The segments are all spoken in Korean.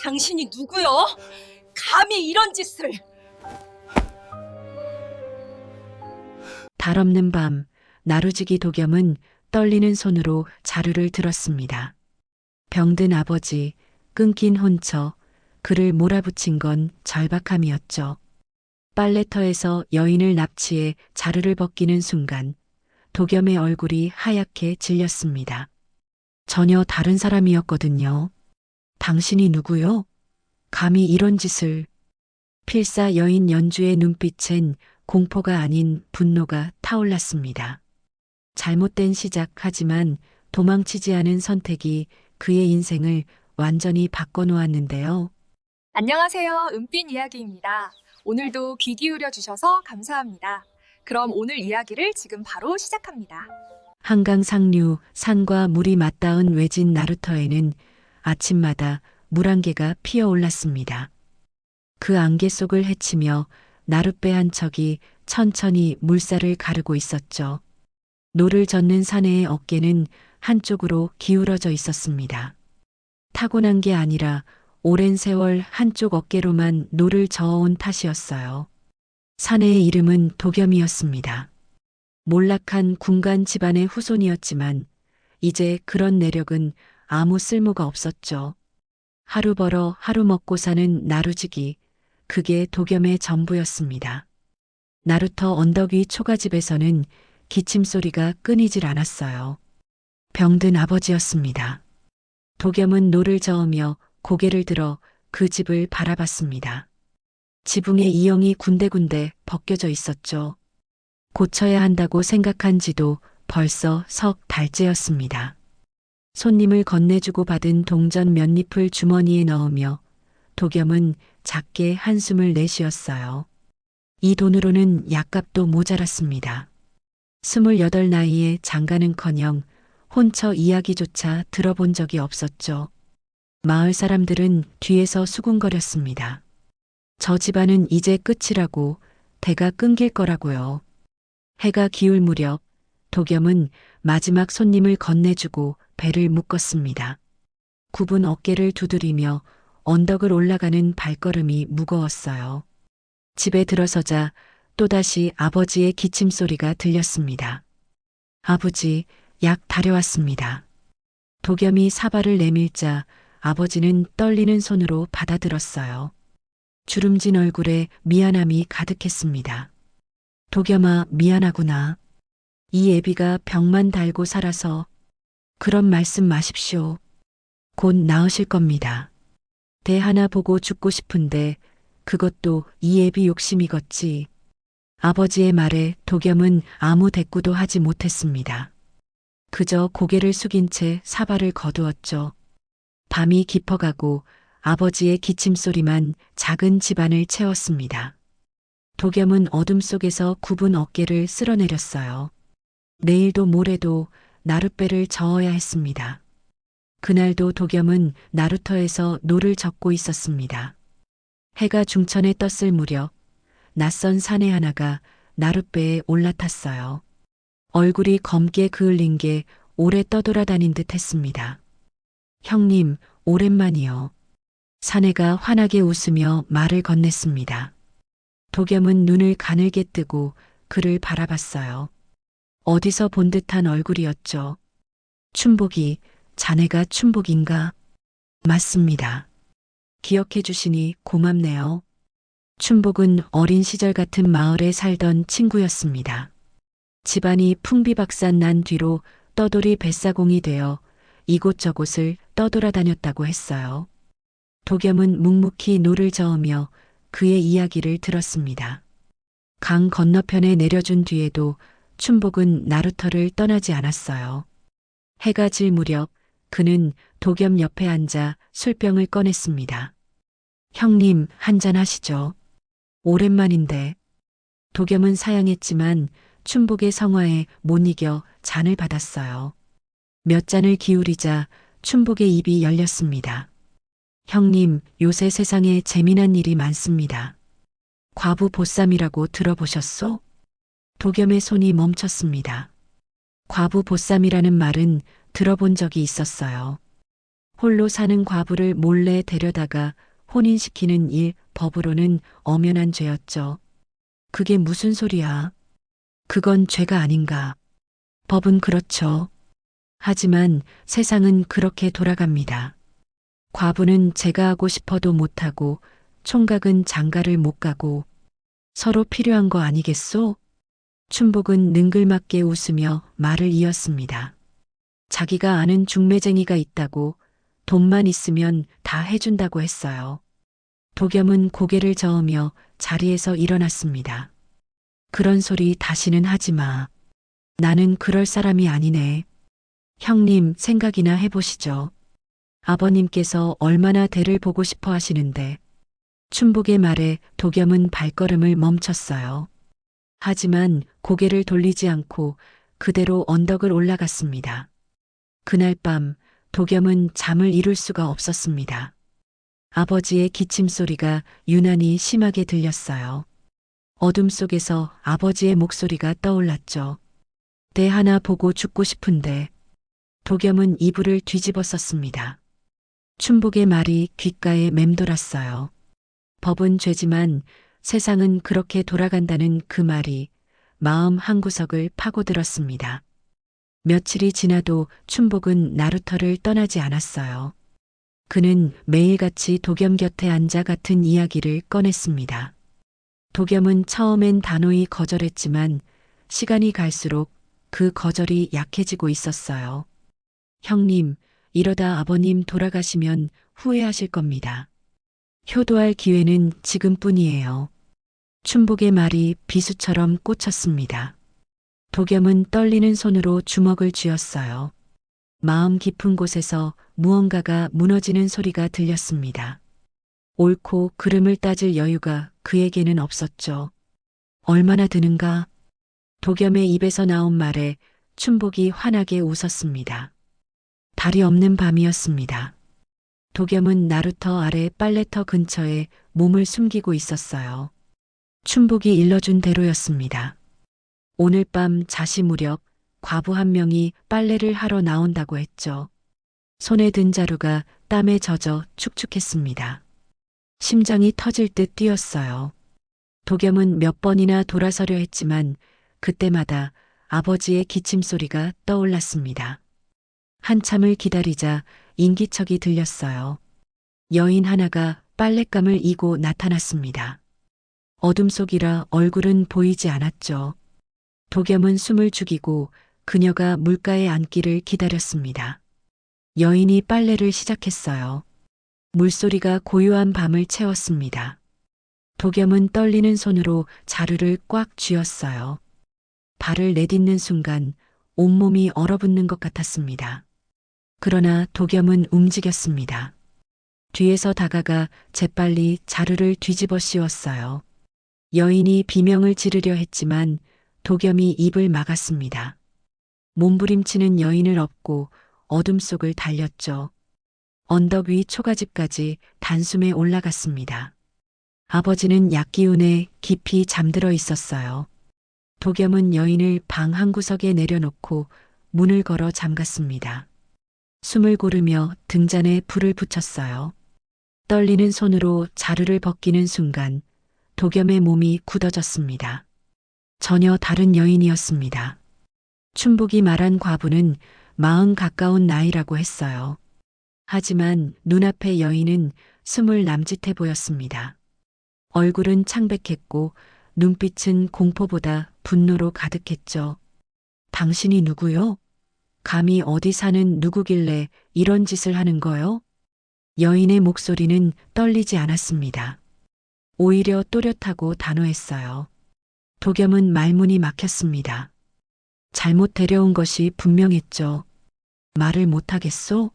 당신이 누구요? 감히 이런 짓을! 달 없는 밤, 나루지기 도겸은 떨리는 손으로 자루를 들었습니다. 병든 아버지, 끊긴 혼처, 그를 몰아붙인 건 절박함이었죠. 빨래터에서 여인을 납치해 자루를 벗기는 순간 도겸의 얼굴이 하얗게 질렸습니다. 전혀 다른 사람이었거든요. 당신이 누구요? 감히 이런 짓을. 필사 여인 연주의 눈빛엔 공포가 아닌 분노가 타올랐습니다. 잘못된 시작하지만 도망치지 않은 선택이 그의 인생을 완전히 바꿔놓았는데요. 안녕하세요. 은빛 이야기입니다. 오늘도 귀 기울여 주셔서 감사합니다. 그럼 오늘 이야기를 지금 바로 시작합니다. 한강 상류 산과 물이 맞닿은 외진 나루터에는 아침마다 물안개가 피어올랐습니다. 그 안개 속을 헤치며 나룻배 한 척이 천천히 물살을 가르고 있었죠. 노를 젓는 사내의 어깨는 한쪽으로 기울어져 있었습니다. 타고난 게 아니라 오랜 세월 한쪽 어깨로만 노를 저어온 탓이었어요. 사내의 이름은 도겸이었습니다. 몰락한 군간 집안의 후손이었지만 이제 그런 내력은 아무 쓸모가 없었죠. 하루 벌어 하루 먹고 사는 나루지기, 그게 도겸의 전부였습니다. 나루터 언덕 위 초가집에서는 기침 소리가 끊이질 않았어요. 병든 아버지였습니다. 도겸은 노를 저으며 고개를 들어 그 집을 바라봤습니다. 지붕에 이영이 군데군데 벗겨져 있었죠. 고쳐야 한다고 생각한 지도 벌써 석 달째였습니다. 손님을 건네주고 받은 동전 몇 잎을 주머니에 넣으며 도겸은 작게 한숨을 내쉬었어요. 이 돈으로는 약값도 모자랐습니다. 28 나이에 장가는커녕 혼처 이야기조차 들어본 적이 없었죠. 마을 사람들은 뒤에서 수군거렸습니다. 저 집안은 이제 끝이라고, 대가 끊길 거라고요. 해가 기울 무렵 도겸은 마지막 손님을 건네주고 배를 묶었습니다. 굽은 어깨를 두드리며 언덕을 올라가는 발걸음이 무거웠어요. 집에 들어서자 또다시 아버지의 기침 소리가 들렸습니다. 아버지, 약 다려왔습니다. 도겸이 사발을 내밀자 아버지는 떨리는 손으로 받아들었어요. 주름진 얼굴에 미안함이 가득했습니다. 도겸아, 미안하구나. 이 애비가 병만 달고 살아서. 그런 말씀 마십시오. 곧 나으실 겁니다. 대 하나 보고 죽고 싶은데 그것도 이 애비 욕심이겠지. 아버지의 말에 도겸은 아무 대꾸도 하지 못했습니다. 그저 고개를 숙인 채 사발을 거두었죠. 밤이 깊어가고 아버지의 기침 소리만 작은 집안을 채웠습니다. 도겸은 어둠 속에서 굽은 어깨를 쓸어내렸어요. 내일도 모레도 나룻배를 저어야 했습니다. 그날도 도겸은 나루터에서 노를 젓고 있었습니다. 해가 중천에 떴을 무렵 낯선 사내 하나가 나룻배에 올라탔어요. 얼굴이 검게 그을린 게 오래 떠돌아다닌 듯 했습니다. 형님, 오랜만이요. 사내가 환하게 웃으며 말을 건넸습니다. 도겸은 눈을 가늘게 뜨고 그를 바라봤어요. 어디서 본 듯한 얼굴이었죠. 춘복이, 자네가 춘복인가? 맞습니다. 기억해 주시니 고맙네요. 춘복은 어린 시절 같은 마을에 살던 친구였습니다. 집안이 풍비박산 난 뒤로 떠돌이 뱃사공이 되어 이곳저곳을 떠돌아다녔다고 했어요. 도겸은 묵묵히 노를 저으며 그의 이야기를 들었습니다. 강 건너편에 내려준 뒤에도 춘복은 나루터를 떠나지 않았어요. 해가 질 무렵 그는 도겸 옆에 앉아 술병을 꺼냈습니다. 형님, 한잔 하시죠. 오랜만인데. 도겸은 사양했지만 춘복의 성화에 못 이겨 잔을 받았어요. 몇 잔을 기울이자 춘복의 입이 열렸습니다. 형님, 요새 세상에 재미난 일이 많습니다. 과부 보쌈이라고 들어보셨소? 도겸의 손이 멈췄습니다. 과부 보쌈이라는 말은 들어본 적이 있었어요. 홀로 사는 과부를 몰래 데려다가 혼인시키는 일 법으로는 엄연한 죄였죠. 그게 무슨 소리야? 그건 죄가 아닌가. 법은 그렇죠. 하지만 세상은 그렇게 돌아갑니다. 과부는 제가 하고 싶어도 못하고 총각은 장가를 못 가고 서로 필요한 거 아니겠소? 춘복은 능글맞게 웃으며 말을 이었습니다. 자기가 아는 중매쟁이가 있다고 돈만 있으면 다 해준다고 했어요. 도겸은 고개를 저으며 자리에서 일어났습니다. 그런 소리 다시는 하지 마. 나는 그럴 사람이 아니네. 형님 생각이나 해보시죠. 아버님께서 얼마나 대를 보고 싶어 하시는데. 춘복의 말에 도겸은 발걸음을 멈췄어요. 하지만 고개를 돌리지 않고 그대로 언덕을 올라갔습니다. 그날 밤 도겸은 잠을 이룰 수가 없었습니다. 아버지의 기침 소리가 유난히 심하게 들렸어요. 어둠 속에서 아버지의 목소리가 떠올랐죠. 내 하나 보고 죽고 싶은데. 도겸은 이불을 뒤집어 썼습니다. 춘복의 말이 귓가에 맴돌았어요. 법은 죄지만 세상은 그렇게 돌아간다는 그 말이 마음 한구석을 파고들었습니다. 며칠이 지나도 춘복은 나루터를 떠나지 않았어요. 그는 매일같이 도겸 곁에 앉아 같은 이야기를 꺼냈습니다. 도겸은 처음엔 단호히 거절했지만 시간이 갈수록 그 거절이 약해지고 있었어요. 형님, 이러다 아버님 돌아가시면 후회하실 겁니다. 효도할 기회는 지금뿐이에요. 춘복의 말이 비수처럼 꽂혔습니다. 도겸은 떨리는 손으로 주먹을 쥐었어요. 마음 깊은 곳에서 무언가가 무너지는 소리가 들렸습니다. 옳고 그름을 따질 여유가 그에게는 없었죠. 얼마나 드는가? 도겸의 입에서 나온 말에 춘복이 환하게 웃었습니다. 달이 없는 밤이었습니다. 도겸은 나루터 아래 빨래터 근처에 몸을 숨기고 있었어요. 춘복이 일러준 대로였습니다. 오늘 밤 자시 무렵 과부 한 명이 빨래를 하러 나온다고 했죠. 손에 든 자루가 땀에 젖어 축축했습니다. 심장이 터질 듯 뛰었어요. 도겸은 몇 번이나 돌아서려 했지만 그때마다 아버지의 기침 소리가 떠올랐습니다. 한참을 기다리자 인기척이 들렸어요. 여인 하나가 빨랫감을 이고 나타났습니다. 어둠 속이라 얼굴은 보이지 않았죠. 도겸은 숨을 죽이고 그녀가 물가에 앉기를 기다렸습니다. 여인이 빨래를 시작했어요. 물소리가 고요한 밤을 채웠습니다. 도겸은 떨리는 손으로 자루를 꽉 쥐었어요. 발을 내딛는 순간 온몸이 얼어붙는 것 같았습니다. 그러나 도겸은 움직였습니다. 뒤에서 다가가 재빨리 자루를 뒤집어 씌웠어요. 여인이 비명을 지르려 했지만 도겸이 입을 막았습니다. 몸부림치는 여인을 업고 어둠 속을 달렸죠. 언덕 위 초가집까지 단숨에 올라갔습니다. 아버지는 약기운에 깊이 잠들어 있었어요. 도겸은 여인을 방 한구석에 내려놓고 문을 걸어 잠갔습니다. 숨을 고르며 등잔에 불을 붙였어요. 떨리는 손으로 자루를 벗기는 순간 도겸의 몸이 굳어졌습니다. 전혀 다른 여인이었습니다. 춘복이 말한 과부는 40 가까운 나이라고 했어요. 하지만 눈앞의 여인은 20 남짓해 보였습니다. 얼굴은 창백했고 눈빛은 공포보다 분노로 가득했죠. 당신이 누구요? 감히 어디 사는 누구길래 이런 짓을 하는 거요? 여인의 목소리는 떨리지 않았습니다. 오히려 또렷하고 단호했어요. 도겸은 말문이 막혔습니다. 잘못 데려온 것이 분명했죠. 말을 못하겠소?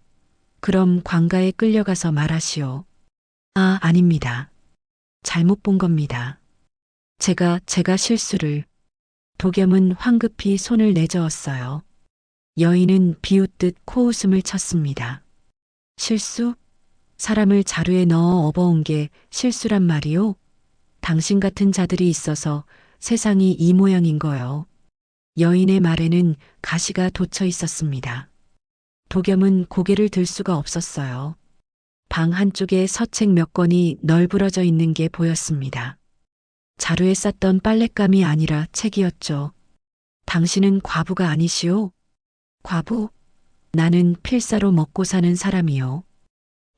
그럼 관가에 끌려가서 말하시오. 아, 아닙니다. 잘못 본 겁니다. 제가 실수를. 도겸은 황급히 손을 내저었어요. 여인은 비웃듯 코웃음을 쳤습니다. 실수? 사람을 자루에 넣어 업어온 게 실수란 말이오? 당신 같은 자들이 있어서 세상이 이 모양인 거요. 여인의 말에는 가시가 돋쳐 있었습니다. 도겸은 고개를 들 수가 없었어요. 방 한쪽에 서책 몇 권이 널브러져 있는 게 보였습니다. 자루에 쌌던 빨랫감이 아니라 책이었죠. 당신은 과부가 아니시오? 과부? 나는 필사로 먹고 사는 사람이요.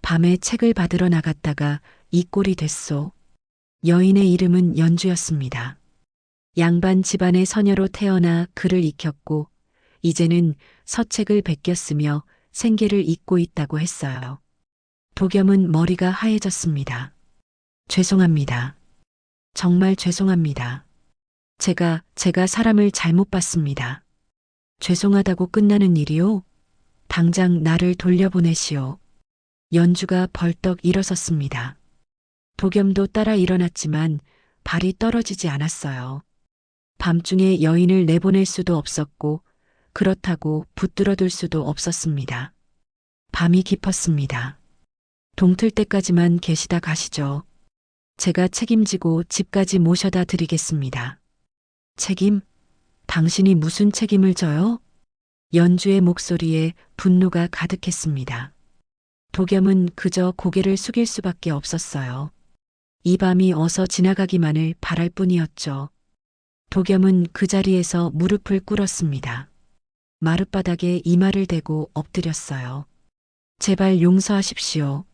밤에 책을 받으러 나갔다가 이 꼴이 됐소. 여인의 이름은 연주였습니다. 양반 집안의 서녀로 태어나 글을 익혔고 이제는 서책을 베꼈으며 생계를 잇고 있다고 했어요. 도겸은 머리가 하얘졌습니다. 죄송합니다. 정말 죄송합니다. 제가 사람을 잘못 봤습니다. 죄송하다고 끝나는 일이요? 당장 나를 돌려보내시오. 연주가 벌떡 일어섰습니다. 도겸도 따라 일어났지만 발이 떨어지지 않았어요. 밤중에 여인을 내보낼 수도 없었고 그렇다고 붙들어둘 수도 없었습니다. 밤이 깊었습니다. 동틀 때까지만 계시다 가시죠. 제가 책임지고 집까지 모셔다 드리겠습니다. 책임? 당신이 무슨 책임을 져요? 연주의 목소리에 분노가 가득했습니다. 도겸은 그저 고개를 숙일 수밖에 없었어요. 이 밤이 어서 지나가기만을 바랄 뿐이었죠. 도겸은 그 자리에서 무릎을 꿇었습니다. 마룻바닥에 이마를 대고 엎드렸어요. 제발 용서하십시오.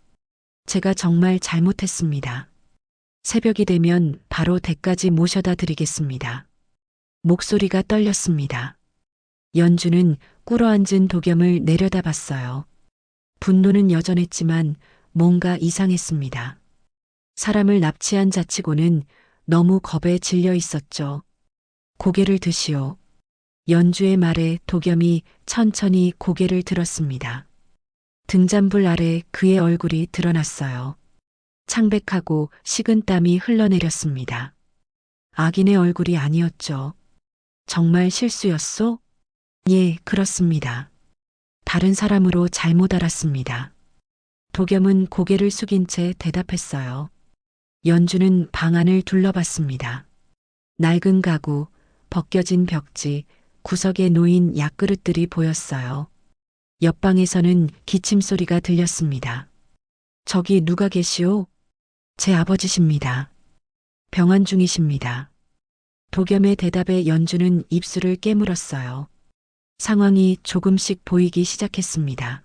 제가 정말 잘못했습니다. 새벽이 되면 바로 댁까지 모셔다 드리겠습니다. 목소리가 떨렸습니다. 연주는 꿇어앉은 도겸을 내려다봤어요. 분노는 여전했지만 뭔가 이상했습니다. 사람을 납치한 자치고는 너무 겁에 질려 있었죠. 고개를 드시오. 연주의 말에 도겸이 천천히 고개를 들었습니다. 등잔불 아래 그의 얼굴이 드러났어요. 창백하고 식은 땀이 흘러내렸습니다. 악인의 얼굴이 아니었죠. 정말 실수였소? 예, 그렇습니다. 다른 사람으로 잘못 알았습니다. 도겸은 고개를 숙인 채 대답했어요. 연주는 방 안을 둘러봤습니다. 낡은 가구, 벗겨진 벽지, 구석에 놓인 약그릇들이 보였어요. 옆방에서는 기침 소리가 들렸습니다. 저기 누가 계시오? 제 아버지십니다. 병환 중이십니다. 도겸의 대답에 연주는 입술을 깨물었어요. 상황이 조금씩 보이기 시작했습니다.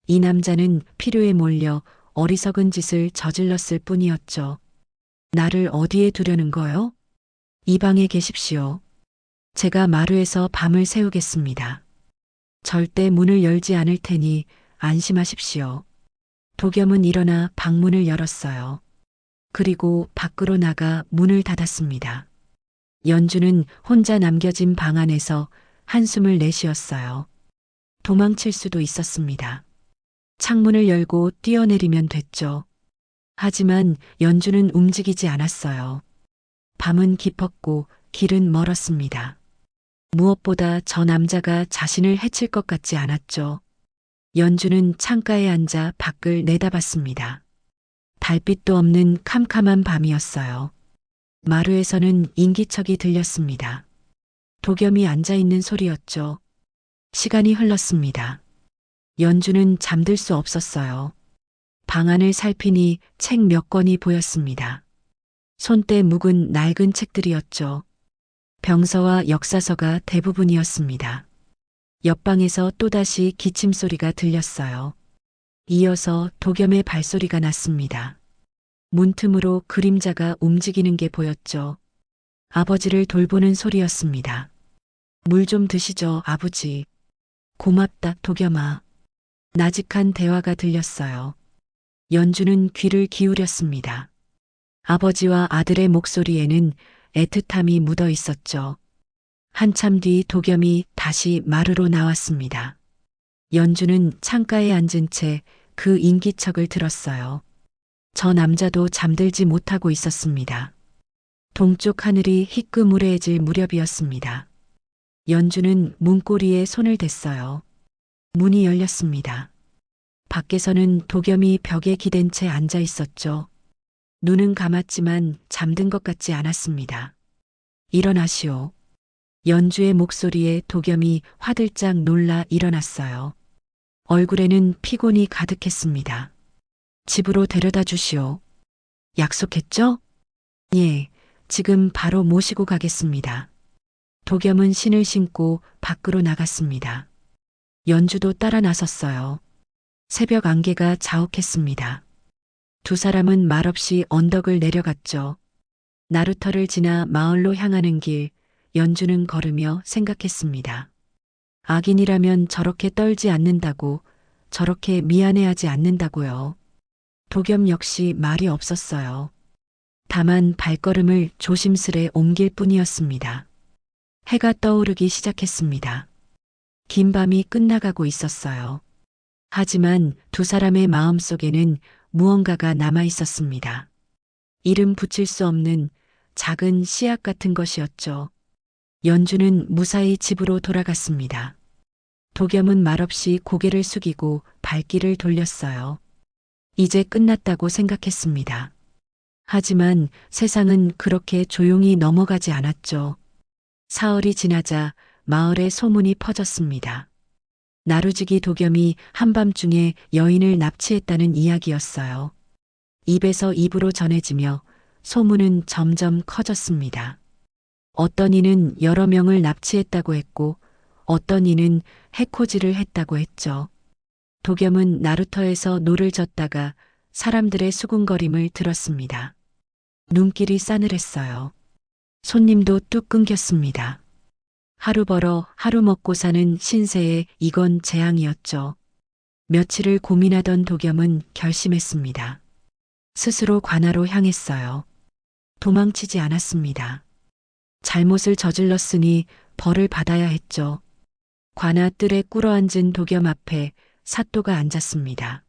이 남자는 필요에 몰려 어리석은 짓을 저질렀을 뿐이었죠. 나를 어디에 두려는 거요? 이 방에 계십시오. 제가 마루에서 밤을 새우겠습니다. 절대 문을 열지 않을 테니 안심하십시오. 도겸은 일어나 방문을 열었어요. 그리고 밖으로 나가 문을 닫았습니다. 연주는 혼자 남겨진 방 안에서 한숨을 내쉬었어요. 도망칠 수도 있었습니다. 창문을 열고 뛰어내리면 됐죠. 하지만 연주는 움직이지 않았어요. 밤은 깊었고 길은 멀었습니다. 무엇보다 저 남자가 자신을 해칠 것 같지 않았죠. 연주는 창가에 앉아 밖을 내다봤습니다. 달빛도 없는 캄캄한 밤이었어요. 마루에서는 인기척이 들렸습니다. 도겸이 앉아있는 소리였죠. 시간이 흘렀습니다. 연주는 잠들 수 없었어요. 방 안을 살피니 책 몇 권이 보였습니다. 손때 묵은 낡은 책들이었죠. 병서와 역사서가 대부분이었습니다. 옆방에서 또다시 기침 소리가 들렸어요. 이어서 도겸의 발소리가 났습니다. 문틈으로 그림자가 움직이는 게 보였죠. 아버지를 돌보는 소리였습니다. 물 좀 드시죠, 아버지. 고맙다, 도겸아. 나직한 대화가 들렸어요. 연주는 귀를 기울였습니다. 아버지와 아들의 목소리에는 애틋함이 묻어 있었죠. 한참 뒤 도겸이 다시 마루로 나왔습니다. 연주는 창가에 앉은 채 그 인기척을 들었어요. 저 남자도 잠들지 못하고 있었습니다. 동쪽 하늘이 희끄무레해질 무렵이었습니다. 연주는 문고리에 손을 댔어요. 문이 열렸습니다. 밖에서는 도겸이 벽에 기댄 채 앉아 있었죠. 눈은 감았지만 잠든 것 같지 않았습니다. 일어나시오. 연주의 목소리에 도겸이 화들짝 놀라 일어났어요. 얼굴에는 피곤이 가득했습니다. 집으로 데려다 주시오. 약속했죠? 예, 지금 바로 모시고 가겠습니다. 도겸은 신을 신고 밖으로 나갔습니다. 연주도 따라 나섰어요. 새벽 안개가 자욱했습니다. 두 사람은 말없이 언덕을 내려갔죠. 나루터를 지나 마을로 향하는 길, 연주는 걸으며 생각했습니다. 악인이라면 저렇게 떨지 않는다고, 저렇게 미안해하지 않는다고요. 도겸 역시 말이 없었어요. 다만 발걸음을 조심스레 옮길 뿐이었습니다. 해가 떠오르기 시작했습니다. 긴 밤이 끝나가고 있었어요. 하지만 두 사람의 마음속에는 무언가가 남아 있었습니다. 이름 붙일 수 없는 작은 씨앗 같은 것이었죠. 연주는 무사히 집으로 돌아갔습니다. 도겸은 말없이 고개를 숙이고 발길을 돌렸어요. 이제 끝났다고 생각했습니다. 하지만 세상은 그렇게 조용히 넘어가지 않았죠. 사흘이 지나자 마을에 소문이 퍼졌습니다. 나루지기 도겸이 한밤중에 여인을 납치했다는 이야기였어요. 입에서 입으로 전해지며 소문은 점점 커졌습니다. 어떤 이는 여러 명을 납치했다고 했고 어떤 이는 해코지를 했다고 했죠. 도겸은 나루터에서 노를 젓다가 사람들의 수군거림을 들었습니다. 눈길이 싸늘했어요. 손님도 뚝 끊겼습니다. 하루 벌어 하루 먹고 사는 신세에 이건 재앙이었죠. 며칠을 고민하던 도겸은 결심했습니다. 스스로 관아로 향했어요. 도망치지 않았습니다. 잘못을 저질렀으니 벌을 받아야 했죠. 관아 뜰에 꿇어앉은 도겸 앞에 사또가 앉았습니다.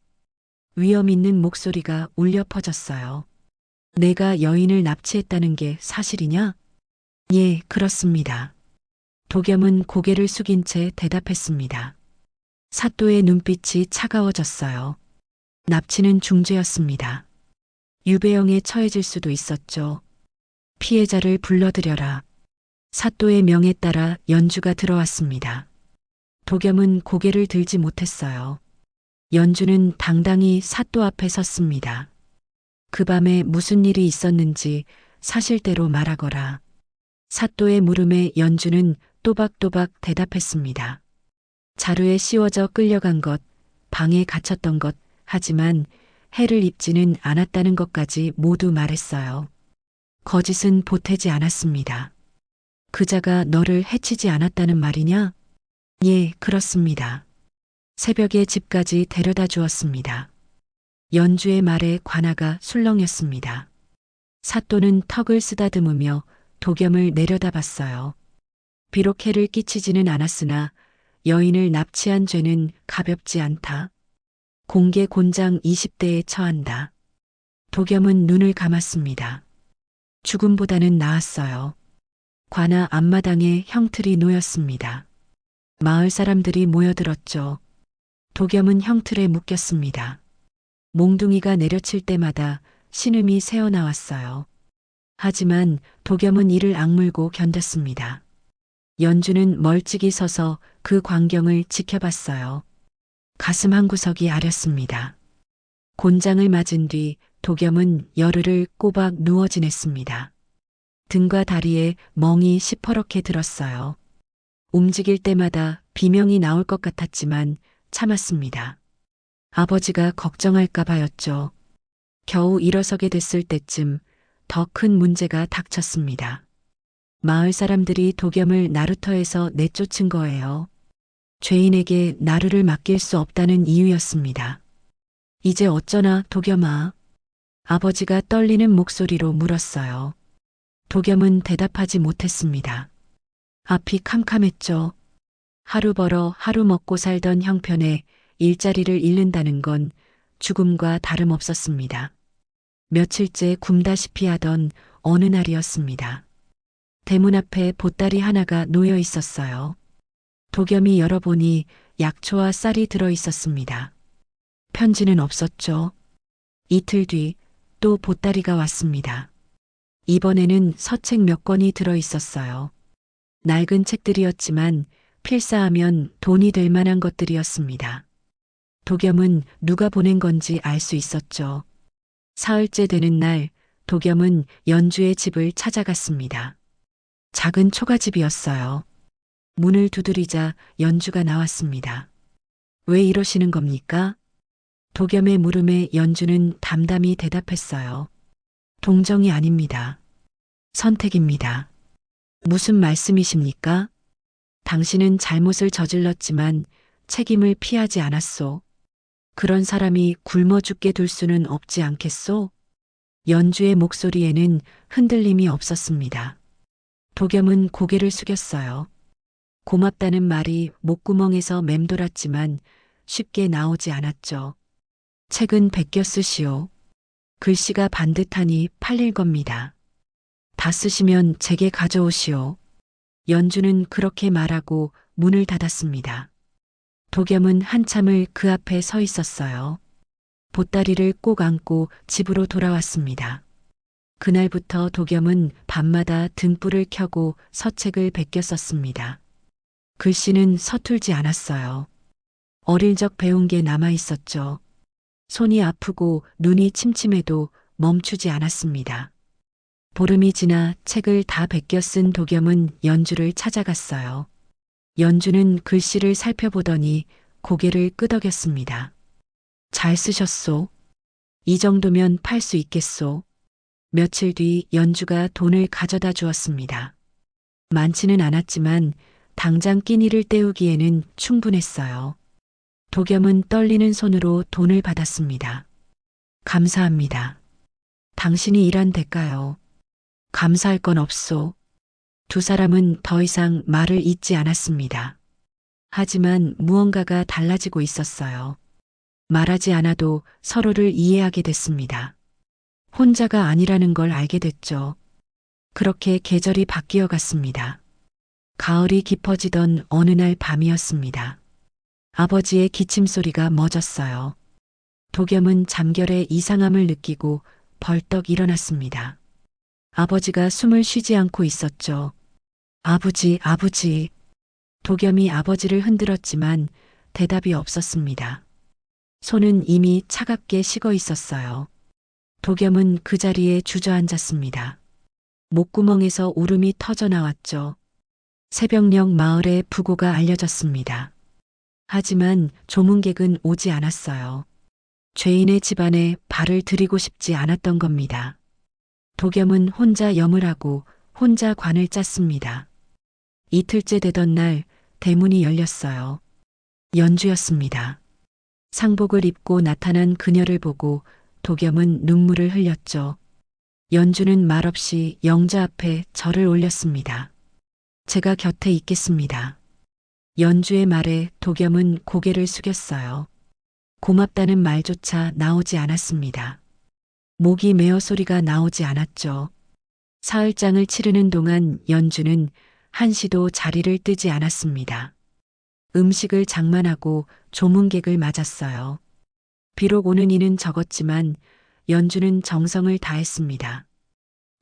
위험 있는 목소리가 울려 퍼졌어요. 내가 여인을 납치했다는 게 사실이냐? 예, 그렇습니다. 도겸은 고개를 숙인 채 대답했습니다. 사또의 눈빛이 차가워졌어요. 납치는 중죄였습니다. 유배형에 처해질 수도 있었죠. 피해자를 불러들여라. 사또의 명에 따라 연주가 들어왔습니다. 도겸은 고개를 들지 못했어요. 연주는 당당히 사또 앞에 섰습니다. 그 밤에 무슨 일이 있었는지 사실대로 말하거라. 사또의 물음에 연주는 또박또박 대답했습니다. 자루에 씌워져 끌려간 것, 방에 갇혔던 것, 하지만 해를 입지는 않았다는 것까지 모두 말했어요. 거짓은 보태지 않았습니다. 그자가 너를 해치지 않았다는 말이냐? 예, 그렇습니다. 새벽에 집까지 데려다 주었습니다. 연주의 말에 관아가 술렁였습니다. 사또는 턱을 쓰다듬으며 도겸을 내려다봤어요. 비록 해를 끼치지는 않았으나 여인을 납치한 죄는 가볍지 않다. 공개 곤장 20대에 처한다. 도겸은 눈을 감았습니다. 죽음보다는 나았어요. 관아 앞마당에 형틀이 놓였습니다. 마을 사람들이 모여들었죠. 도겸은 형틀에 묶였습니다. 몽둥이가 내려칠 때마다 신음이 새어나왔어요. 하지만 도겸은 이를 악물고 견뎠습니다. 연주는 멀찍이 서서 그 광경을 지켜봤어요. 가슴 한구석이 아렸습니다. 곤장을 맞은 뒤 도겸은 열흘을 꼬박 누워 지냈습니다. 등과 다리에 멍이 시퍼렇게 들었어요. 움직일 때마다 비명이 나올 것 같았지만 참았습니다. 아버지가 걱정할까 봐였죠. 겨우 일어서게 됐을 때쯤 더 큰 문제가 닥쳤습니다. 마을 사람들이 도겸을 나루터에서 내쫓은 거예요. 죄인에게 나루를 맡길 수 없다는 이유였습니다. 이제 어쩌나 도겸아? 아버지가 떨리는 목소리로 물었어요. 도겸은 대답하지 못했습니다. 앞이 캄캄했죠. 하루 벌어 하루 먹고 살던 형편에 일자리를 잃는다는 건 죽음과 다름없었습니다. 며칠째 굶다시피 하던 어느 날이었습니다. 대문 앞에 보따리 하나가 놓여 있었어요. 도겸이 열어보니 약초와 쌀이 들어 있었습니다. 편지는 없었죠. 이틀 뒤 또 보따리가 왔습니다. 이번에는 서책 몇 권이 들어 있었어요. 낡은 책들이었지만 필사하면 돈이 될 만한 것들이었습니다. 도겸은 누가 보낸 건지 알 수 있었죠. 사흘째 되는 날, 도겸은 연주의 집을 찾아갔습니다. 작은 초가집이었어요. 문을 두드리자 연주가 나왔습니다. 왜 이러시는 겁니까? 도겸의 물음에 연주는 담담히 대답했어요. 동정이 아닙니다. 선택입니다. 무슨 말씀이십니까? 당신은 잘못을 저질렀지만 책임을 피하지 않았소. 그런 사람이 굶어 죽게 둘 수는 없지 않겠소? 연주의 목소리에는 흔들림이 없었습니다. 도겸은 고개를 숙였어요. 고맙다는 말이 목구멍에서 맴돌았지만 쉽게 나오지 않았죠. 책은 베껴 쓰시오. 글씨가 반듯하니 팔릴 겁니다. 다 쓰시면 제게 가져오시오. 연주는 그렇게 말하고 문을 닫았습니다. 도겸은 한참을 그 앞에 서 있었어요. 보따리를 꼭 안고 집으로 돌아왔습니다. 그날부터 도겸은 밤마다 등불을 켜고 서책을 베껴 썼습니다. 글씨는 서툴지 않았어요. 어릴 적 배운 게 남아 있었죠. 손이 아프고 눈이 침침해도 멈추지 않았습니다. 보름이 지나 책을 다 베껴 쓴 도겸은 연주를 찾아갔어요. 연주는 글씨를 살펴보더니 고개를 끄덕였습니다. 잘 쓰셨소. 이 정도면 팔 수 있겠소. 며칠 뒤 연주가 돈을 가져다 주었습니다. 많지는 않았지만 당장 끼니를 때우기에는 충분했어요. 도겸은 떨리는 손으로 돈을 받았습니다. 감사합니다. 당신이 일한 대가요. 감사할 건 없소. 두 사람은 더 이상 말을 잇지 않았습니다. 하지만 무언가가 달라지고 있었어요. 말하지 않아도 서로를 이해하게 됐습니다. 혼자가 아니라는 걸 알게 됐죠. 그렇게 계절이 바뀌어 갔습니다. 가을이 깊어지던 어느 날 밤이었습니다. 아버지의 기침소리가 멎었어요. 도겸은 잠결에 이상함을 느끼고 벌떡 일어났습니다. 아버지가 숨을 쉬지 않고 있었죠. 아버지, 아버지. 도겸이 아버지를 흔들었지만 대답이 없었습니다. 손은 이미 차갑게 식어 있었어요. 도겸은 그 자리에 주저앉았습니다. 목구멍에서 울음이 터져 나왔죠. 새벽녘 마을에 부고가 알려졌습니다. 하지만 조문객은 오지 않았어요. 죄인의 집안에 발을 들이고 싶지 않았던 겁니다. 도겸은 혼자 염을 하고 혼자 관을 짰습니다. 이틀째 되던 날 대문이 열렸어요. 연주였습니다. 상복을 입고 나타난 그녀를 보고 도겸은 눈물을 흘렸죠. 연주는 말없이 영자 앞에 절을 올렸습니다. 제가 곁에 있겠습니다. 연주의 말에 도겸은 고개를 숙였어요. 고맙다는 말조차 나오지 않았습니다. 목이 메어 소리가 나오지 않았죠. 사흘장을 치르는 동안 연주는 한시도 자리를 뜨지 않았습니다. 음식을 장만하고 조문객을 맞았어요. 비록 오는 이는 적었지만 연주는 정성을 다했습니다.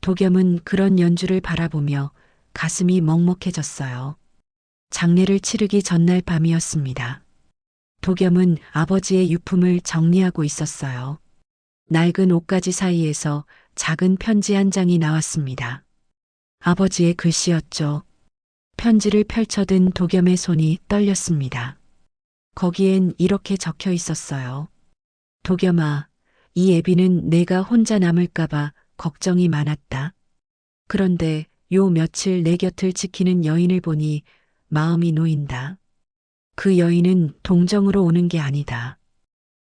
도겸은 그런 연주를 바라보며 가슴이 먹먹해졌어요. 장례를 치르기 전날 밤이었습니다. 도겸은 아버지의 유품을 정리하고 있었어요. 낡은 옷가지 사이에서 작은 편지 한 장이 나왔습니다. 아버지의 글씨였죠. 편지를 펼쳐든 도겸의 손이 떨렸습니다. 거기엔 이렇게 적혀 있었어요. 도겸아, 이 애비는 내가 혼자 남을까봐 걱정이 많았다. 그런데 요 며칠 내 곁을 지키는 여인을 보니 마음이 놓인다. 그 여인은 동정으로 오는 게 아니다.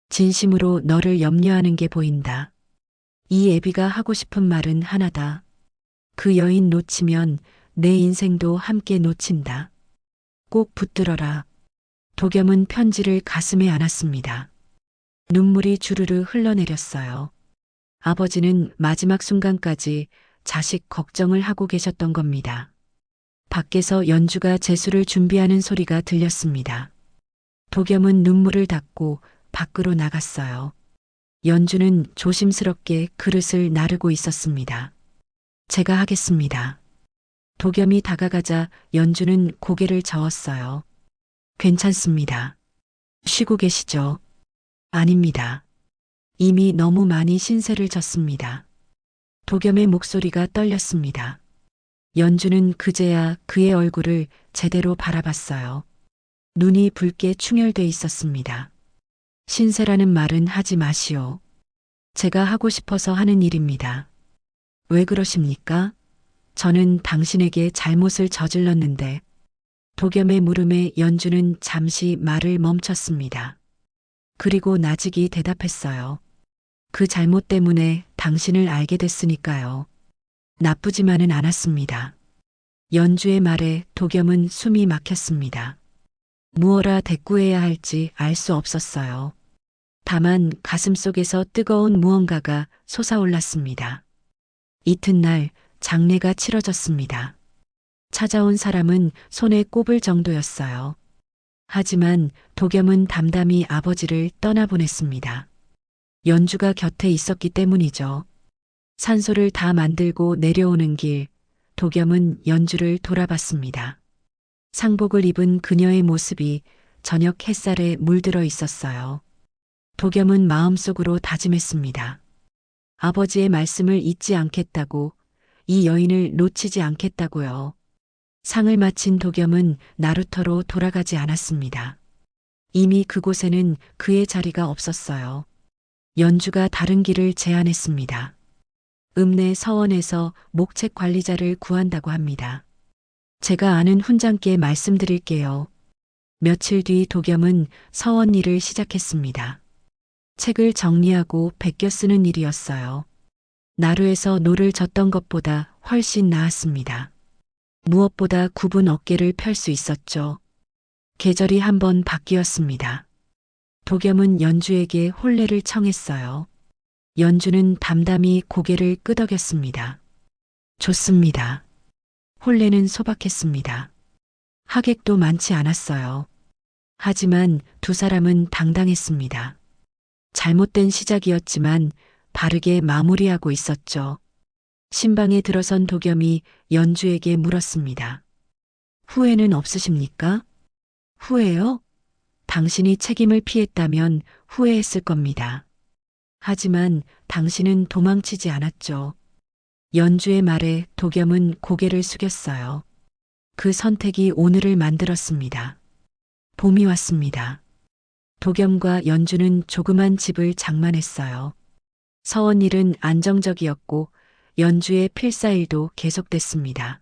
진심으로 너를 염려하는 게 보인다. 이 애비가 하고 싶은 말은 하나다. 그 여인 놓치면 내 인생도 함께 놓친다. 꼭 붙들어라. 도겸은 편지를 가슴에 안았습니다. 눈물이 주르르 흘러내렸어요. 아버지는 마지막 순간까지 자식 걱정을 하고 계셨던 겁니다. 밖에서 연주가 제수를 준비하는 소리가 들렸습니다. 도겸은 눈물을 닦고 밖으로 나갔어요. 연주는 조심스럽게 그릇을 나르고 있었습니다. 제가 하겠습니다. 도겸이 다가가자 연주는 고개를 저었어요. 괜찮습니다. 쉬고 계시죠? 아닙니다. 이미 너무 많이 신세를 졌습니다. 도겸의 목소리가 떨렸습니다. 연주는 그제야 그의 얼굴을 제대로 바라봤어요. 눈이 붉게 충혈돼 있었습니다. 신세라는 말은 하지 마시오. 제가 하고 싶어서 하는 일입니다. 왜 그러십니까? 저는 당신에게 잘못을 저질렀는데. 도겸의 물음에 연주는 잠시 말을 멈췄습니다. 그리고 나직이 대답했어요. 그 잘못 때문에 당신을 알게 됐으니까요. 나쁘지만은 않았습니다. 연주의 말에 도겸은 숨이 막혔습니다. 무엇라 대꾸해야 할지 알 수 없었어요. 다만 가슴속에서 뜨거운 무언가가 솟아올랐습니다. 이튿날 장례가 치러졌습니다. 찾아온 사람은 손에 꼽을 정도였어요. 하지만 도겸은 담담히 아버지를 떠나보냈습니다. 연주가 곁에 있었기 때문이죠. 산소를 다 만들고 내려오는 길, 도겸은 연주를 돌아봤습니다. 상복을 입은 그녀의 모습이 저녁 햇살에 물들어 있었어요. 도겸은 마음속으로 다짐했습니다. 아버지의 말씀을 잊지 않겠다고, 이 여인을 놓치지 않겠다고요. 상을 마친 도겸은 나루터로 돌아가지 않았습니다. 이미 그곳에는 그의 자리가 없었어요. 연주가 다른 길을 제안했습니다. 읍내 서원에서 목책 관리자를 구한다고 합니다. 제가 아는 훈장께 말씀드릴게요. 며칠 뒤 도겸은 서원 일을 시작했습니다. 책을 정리하고 베껴 쓰는 일이었어요. 나루에서 노를 젓던 것보다 훨씬 나았습니다. 무엇보다 굽은 어깨를 펼 수 있었죠. 계절이 한번 바뀌었습니다. 도겸은 연주에게 혼례를 청했어요. 연주는 담담히 고개를 끄덕였습니다. 좋습니다. 혼례는 소박했습니다. 하객도 많지 않았어요. 하지만 두 사람은 당당했습니다. 잘못된 시작이었지만 바르게 마무리하고 있었죠. 신방에 들어선 도겸이 연주에게 물었습니다. 후회는 없으십니까? 후회요? 당신이 책임을 피했다면 후회했을 겁니다. 하지만 당신은 도망치지 않았죠. 연주의 말에 도겸은 고개를 숙였어요. 그 선택이 오늘을 만들었습니다. 봄이 왔습니다. 도겸과 연주는 조그만 집을 장만했어요. 서원 일은 안정적이었고 연주의 필사일도 계속됐습니다.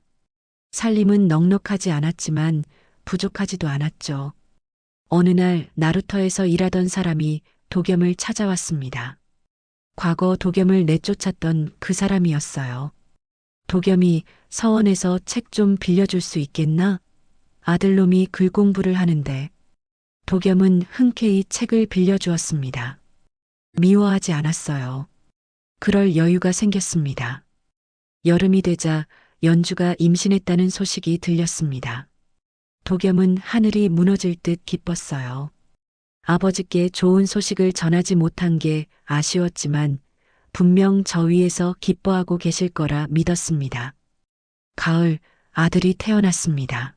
살림은 넉넉하지 않았지만 부족하지도 않았죠. 어느 날 나루터에서 일하던 사람이 도겸을 찾아왔습니다. 과거 도겸을 내쫓았던 그 사람이었어요. 도겸이 서원에서 책 좀 빌려줄 수 있겠나? 아들놈이 글 공부를 하는데. 도겸은 흔쾌히 책을 빌려주었습니다. 미워하지 않았어요. 그럴 여유가 생겼습니다. 여름이 되자 연주가 임신했다는 소식이 들렸습니다. 도겸은 하늘이 무너질 듯 기뻤어요. 아버지께 좋은 소식을 전하지 못한 게 아쉬웠지만 분명 저 위에서 기뻐하고 계실 거라 믿었습니다. 가을, 아들이 태어났습니다.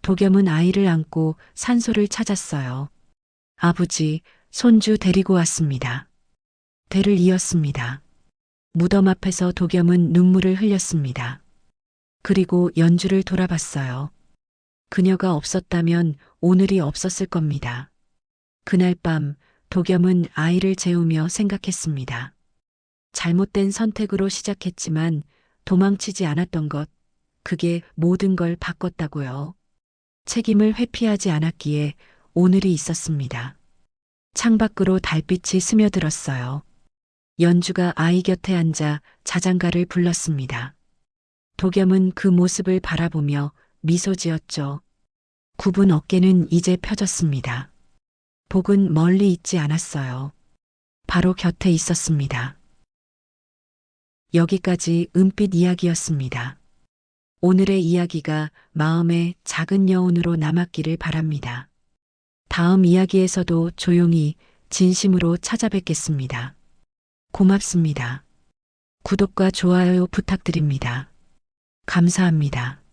도겸은 아이를 안고 산소를 찾았어요. 아버지, 손주 데리고 왔습니다. 대를 이었습니다. 무덤 앞에서 도겸은 눈물을 흘렸습니다. 그리고 연주를 돌아봤어요. 그녀가 없었다면 오늘이 없었을 겁니다. 그날 밤 도겸은 아이를 재우며 생각했습니다. 잘못된 선택으로 시작했지만 도망치지 않았던 것, 그게 모든 걸 바꿨다고요. 책임을 회피하지 않았기에 오늘이 있었습니다. 창밖으로 달빛이 스며들었어요. 연주가 아이 곁에 앉아 자장가를 불렀습니다. 도겸은 그 모습을 바라보며 미소 지었죠. 굽은 어깨는 이제 펴졌습니다. 복은 멀리 있지 않았어요. 바로 곁에 있었습니다. 여기까지 은빛 이야기였습니다. 오늘의 이야기가 마음의 작은 여운으로 남았기를 바랍니다. 다음 이야기에서도 조용히 진심으로 찾아뵙겠습니다. 고맙습니다. 구독과 좋아요 부탁드립니다. 감사합니다.